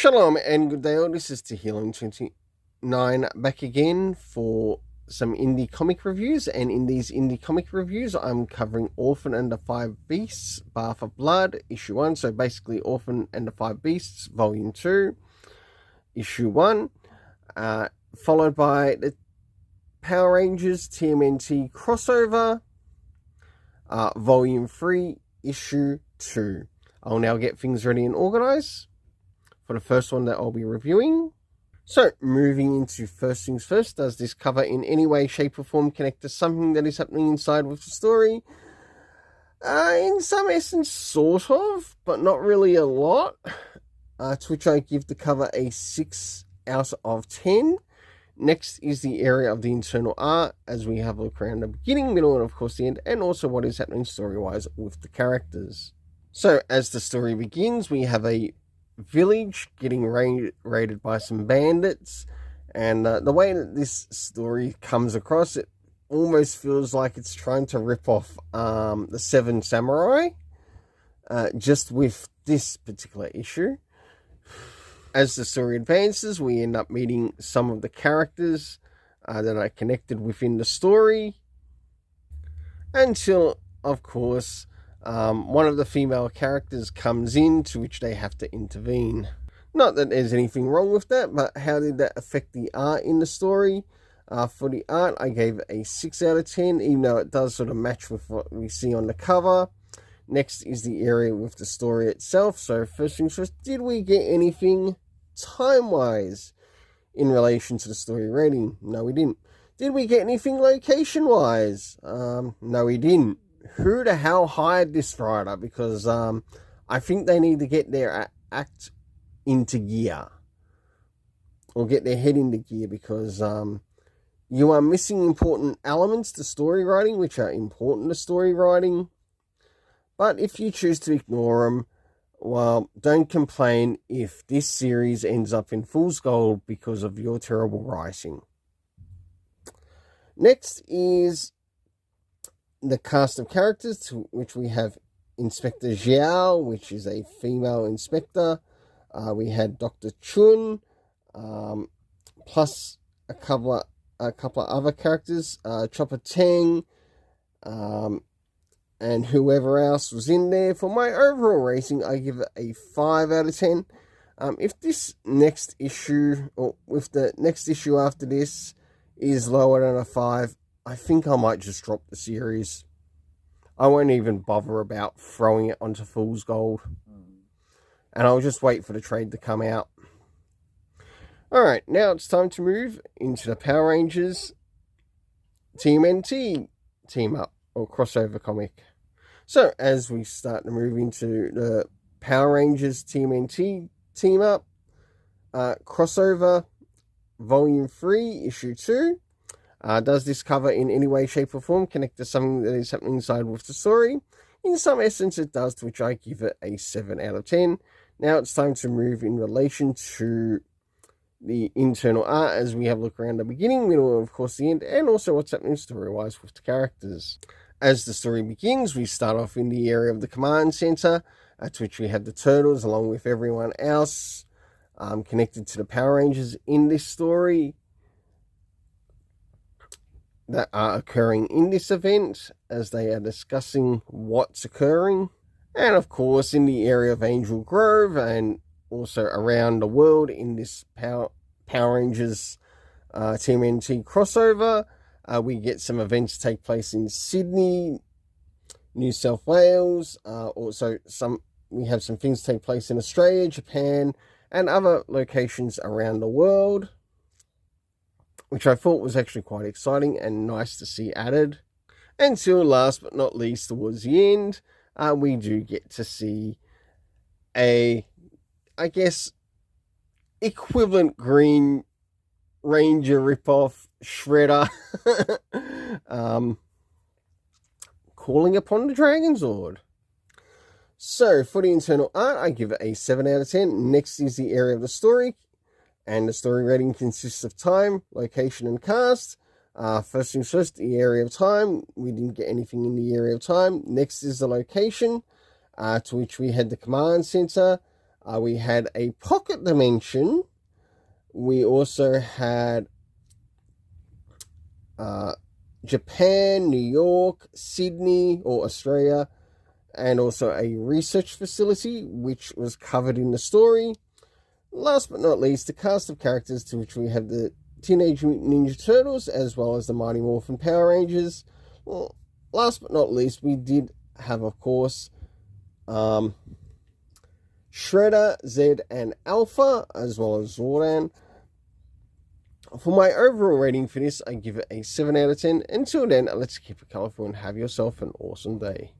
Shalom and good day all. This is Tehillim29 back again for some indie comic reviews, and in these indie comic reviews I'm covering Orphan and the Five Beasts, Bath of Blood, issue 1. So basically Orphan and the Five Beasts, volume 2, issue 1, followed by the Power Rangers TMNT crossover, volume 3, issue 2. I'll now get things ready and organized for the first one that I'll be reviewing. So, moving into first things first, does this cover in any way, shape or form connect to something that is happening inside with the story? In some essence, sort of, but not really a lot. To which I give the cover a 6 out of 10. Next is the area of the internal art, as we have a look around the beginning, middle, and of course the end, and also what is happening story-wise with the characters. So, as the story begins, we have a village getting raided by some bandits, and the way that this story comes across, it almost feels like it's trying to rip off the Seven Samurai, just with this particular issue. As the story advances, we end up meeting some of the characters that are connected within the story, until, of course, one of the female characters comes in, to which they have to intervene. Not that there's anything wrong with that, but how did that affect the art in the story? For the art, I gave it a 6 out of 10, even though it does sort of match with what we see on the cover. Next is the area with the story itself. So first things first, did we get anything time-wise in relation to the story rating? No, we didn't. Did we get anything location-wise? No, we didn't. Who the hell hired this writer? Because I think they need to get their act into gear, or get their head into gear, because you are missing important elements to story writing, which are important to story writing. But if you choose to ignore them, well, don't complain if this series ends up in fool's gold because of your terrible writing. Next is the cast of characters, to which we have Inspector Xiao, which is a female inspector. We had Dr. Chun, plus a couple of other characters, Chopper Tang, and whoever else was in there. For my overall rating, I give it a 5 out of 10. If this next issue, or with the next issue after this, is lower than a 5, I think I might just drop the series. I won't even bother about throwing it onto Fool's Gold. And I'll just wait for the trade to come out. Alright, now it's time to move into the Power Rangers TMNT team up, or crossover comic. So, as we start to move into the Power Rangers TMNT team up, crossover, volume 3, issue 2. Does this cover in any way, shape or form connect to something that is happening inside with the story? In some essence it does, to which I give it a 7 out of 10. Now it's time to move in relation to the internal art, as we have a look around the beginning, middle, and of course the end, and also what's happening story-wise with the characters. As the story begins, we start off in the area of the command center, to which we have the Turtles along with everyone else connected to the Power Rangers in this story that are occurring in this event, as they are discussing what's occurring. And of course in the area of Angel Grove, and also around the world in this Power Rangers TMNT crossover, we get some events take place in Sydney, New South Wales. Also we have some things take place in Australia, Japan, and other locations around the world, which I thought was actually quite exciting and nice to see added. Until last but not least, towards the end, we do get to see a, I guess, equivalent Green Ranger ripoff, Shredder, calling upon the Dragon Zord. So, for the internal art, I give it a 7 out of 10. Next is the area of the story, and the story rating consists of time, location, and cast. First things first, the area of time. We didn't get anything in the area of time. Next is the location, to which we had the command center. We had a pocket dimension. We also had Japan, New York, Sydney or Australia, and also a research facility, which was covered in the story. Last but not least, the cast of characters, to which we have the Teenage Mutant Ninja Turtles, as well as the Mighty Morphin Power Rangers. Well, last but not least, we did have, of course, Shredder, Zed, and Alpha, as well as Zordon. For my overall rating for this, I give it a 7 out of 10. Until then, let's keep it colorful and have yourself an awesome day.